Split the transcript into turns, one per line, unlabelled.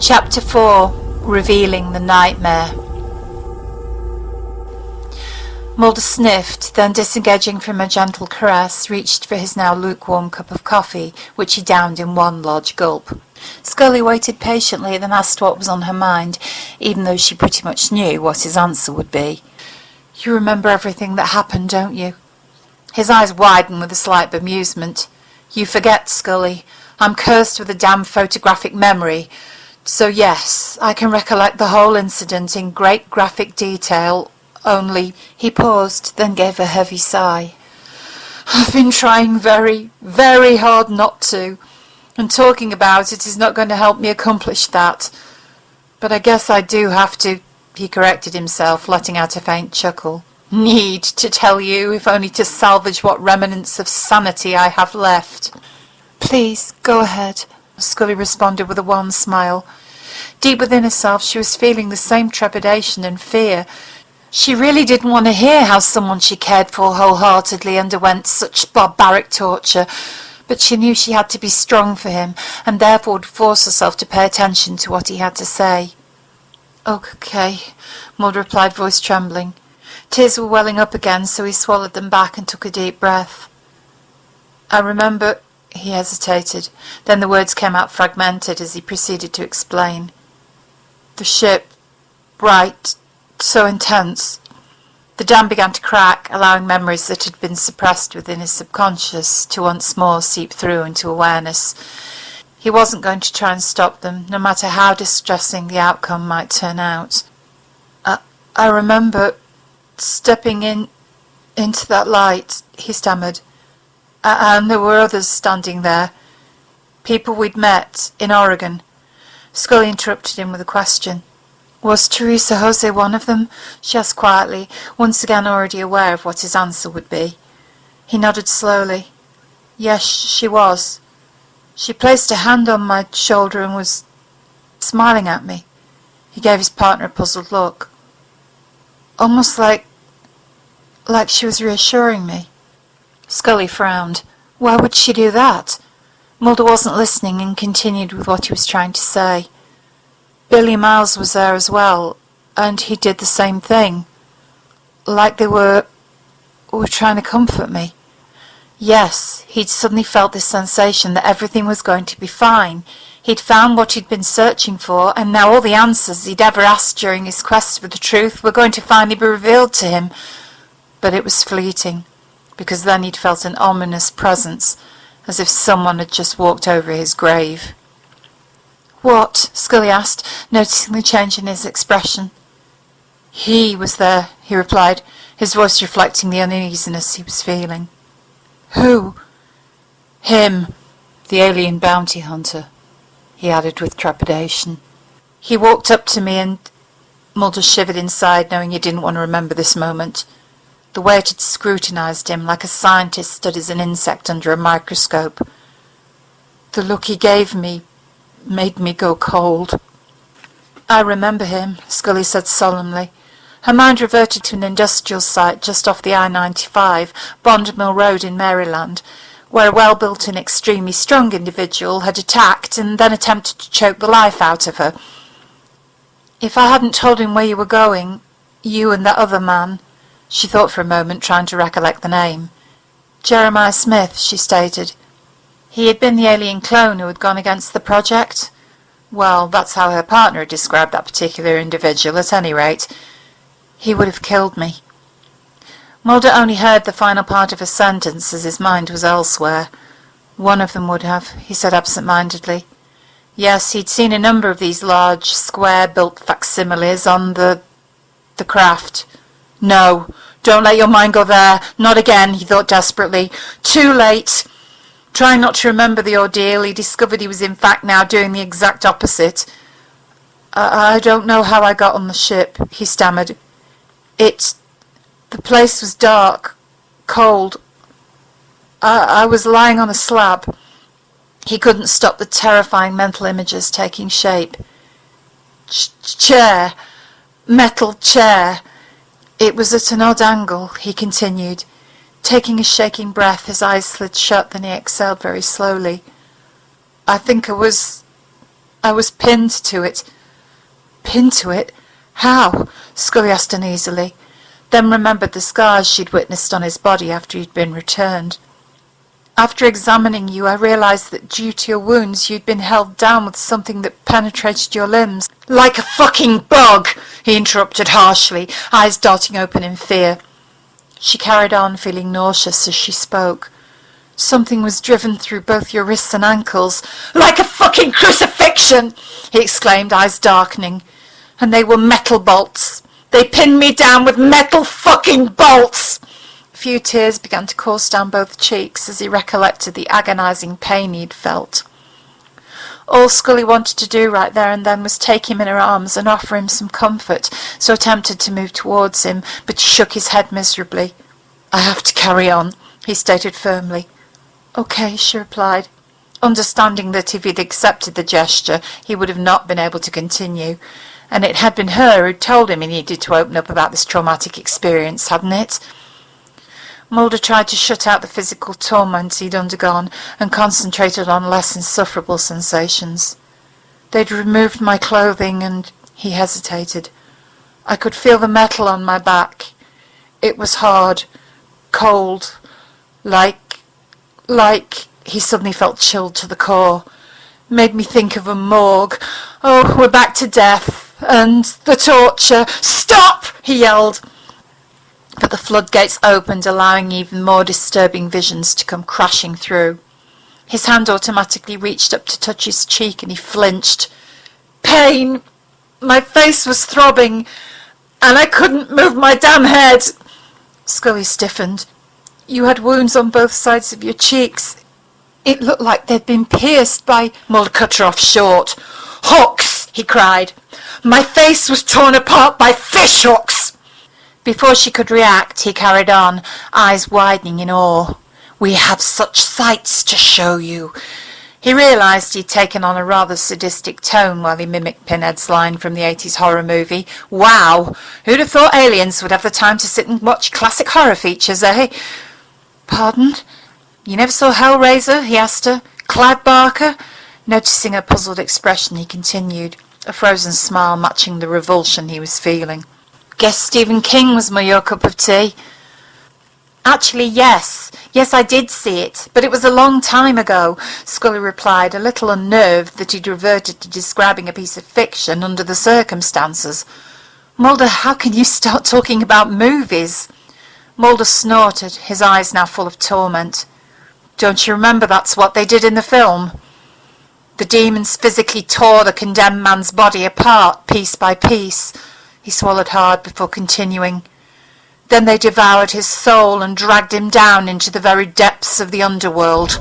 Chapter 4. Revealing the Nightmare. Mulder sniffed, then disengaging from a gentle caress, reached for his now lukewarm cup of coffee, which he downed in one large gulp. Scully waited patiently, then asked what was on her mind, even though she pretty much knew what his answer would be. "You remember everything that happened, don't you?" His eyes widened with a slight bemusement. "You forget, Scully. I'm cursed with a damn photographic memory. So yes, I can recollect the whole incident in great graphic detail, only..." He paused, then gave a heavy sigh. "I've been trying very, very hard not to, and talking about it is not going to help me accomplish that. But I guess I do have to," he corrected himself, letting out a faint chuckle. "Need to tell you, if only to salvage what remnants of sanity I have left." "Please, go ahead," Scully responded with a wan smile. Deep within herself she was feeling the same trepidation and fear. She really didn't want to hear how someone she cared for wholeheartedly underwent such barbaric torture, but she knew she had to be strong for him, and therefore would force herself to pay attention to what he had to say. "Okay," Mulder replied, voice trembling. Tears were welling up again, so he swallowed them back and took a deep breath. "I remember..." He hesitated. Then the words came out fragmented as he proceeded to explain. "The ship, bright, so intense." The dam began to crack, allowing memories that had been suppressed within his subconscious to once more seep through into awareness. He wasn't going to try and stop them, no matter how distressing the outcome might turn out. I remember stepping into that light," he stammered. "And there were others standing there. People we'd met in Oregon." Scully interrupted him with a question. "Was Teresa Jose one of them?" she asked quietly, once again already aware of what his answer would be. He nodded slowly. "Yes, she was. She placed a hand on my shoulder and was smiling at me." He gave his partner a puzzled look. "Almost like she was reassuring me." Scully frowned. Why would she do that? Mulder wasn't listening and continued with what he was trying to say. "Billy Miles was there as well, and he did the same thing. Like they were trying to comfort me." Yes, he'd suddenly felt this sensation that everything was going to be fine. He'd found what he'd been searching for, and now all the answers he'd ever asked during his quest for the truth were going to finally be revealed to him. But it was fleeting, because then he'd felt an ominous presence, as if someone had just walked over his grave. "What?" Scully asked, noticing the change in his expression. "He was there," he replied, his voice reflecting the uneasiness he was feeling. "Who?" "Him, the alien bounty hunter," he added with trepidation. "He walked up to me and..." Mulder shivered inside, knowing he didn't want to remember this moment. The way it had scrutinized him, like a scientist studies an insect under a microscope. The look he gave me made me go cold. "I remember him," Scully said solemnly. Her mind reverted to an industrial site just off the I-95, Bond Mill Road in Maryland, where a well-built and extremely strong individual had attacked and then attempted to choke the life out of her. "If I hadn't told him where you were going, you and that other man..." She thought for a moment, trying to recollect the name. "Jeremiah Smith," she stated. He had been the alien clone who had gone against the project. Well, that's how her partner had described that particular individual, at any rate. "He would have killed me." Mulder only heard the final part of a sentence as his mind was elsewhere. "One of them would have," he said absent-mindedly. Yes, he'd seen a number of these large, square-built facsimiles on the craft. No, don't let your mind go there. Not again, he thought desperately. Too late. Trying not to remember the ordeal, he discovered he was in fact now doing the exact opposite. I don't know how I got on the ship," he stammered. The place was dark, cold. I was lying on a slab." He couldn't stop the terrifying mental images taking shape. Chair. Metal chair. It was at an odd angle," he continued. Taking a shaking breath, his eyes slid shut, then he exhaled very slowly. "I think I was I was pinned to it. Pinned to it? How? Scully asked uneasily, then remembered the scars she'd witnessed on his body after he'd been returned. After examining you, I realised that due to your wounds, you'd been held down with something that penetrated your limbs. Like a fucking bug, he interrupted harshly, eyes darting open in fear. She carried on, feeling nauseous as she spoke. Something was driven through both your wrists and ankles. Like a fucking crucifixion, he exclaimed, eyes darkening. And they were metal bolts. They pinned me down with metal fucking bolts. A few tears began to course down both cheeks as he recollected the agonising pain he'd felt. All Scully wanted to do right there and then was take him in her arms and offer him some comfort, so attempted to move towards him, but he shook his head miserably. I have to carry on, he stated firmly. Okay, she replied, understanding that if he'd accepted the gesture, he would have not been able to continue. And it had been her who'd told him he needed to open up about this traumatic experience, hadn't it? Mulder tried to shut out the physical torment he'd undergone and concentrated on less insufferable sensations. They'd removed my clothing and he hesitated. I could feel the metal on my back. It was hard, cold, like he suddenly felt chilled to the core. Made me think of a morgue. Oh, we're back to death and the torture. Stop! He yelled. But the floodgates opened, allowing even more disturbing visions to come crashing through. His hand automatically reached up to touch his cheek and he flinched. Pain! My face was throbbing and I couldn't move my damn head. Scully stiffened. You had wounds on both sides of your cheeks. It looked like they'd been pierced by... Mulder cut her off short. Hooks! He cried. My face was torn apart by fish hooks! Before she could react, he carried on, eyes widening in awe. We have such sights to show you. He realised he'd taken on a rather sadistic tone while he mimicked Pinhead's line from the 80s horror movie. Wow! Who'd have thought aliens would have the time to sit and watch classic horror features, eh? Pardon? You never saw Hellraiser? He asked her. Clive Barker? Noticing her puzzled expression, he continued, a frozen smile matching the revulsion he was feeling. Guess Stephen King was more your cup of tea. Actually, yes. Yes, I did see it, but it was a long time ago, Scully replied, a little unnerved that he'd reverted to describing a piece of fiction under the circumstances. Mulder, how can you start talking about movies? Mulder snorted, his eyes now full of torment. Don't you remember that's what they did in the film? The demons physically tore the condemned man's body apart, piece by piece. He swallowed hard before continuing. Then they devoured his soul and dragged him down into the very depths of the underworld.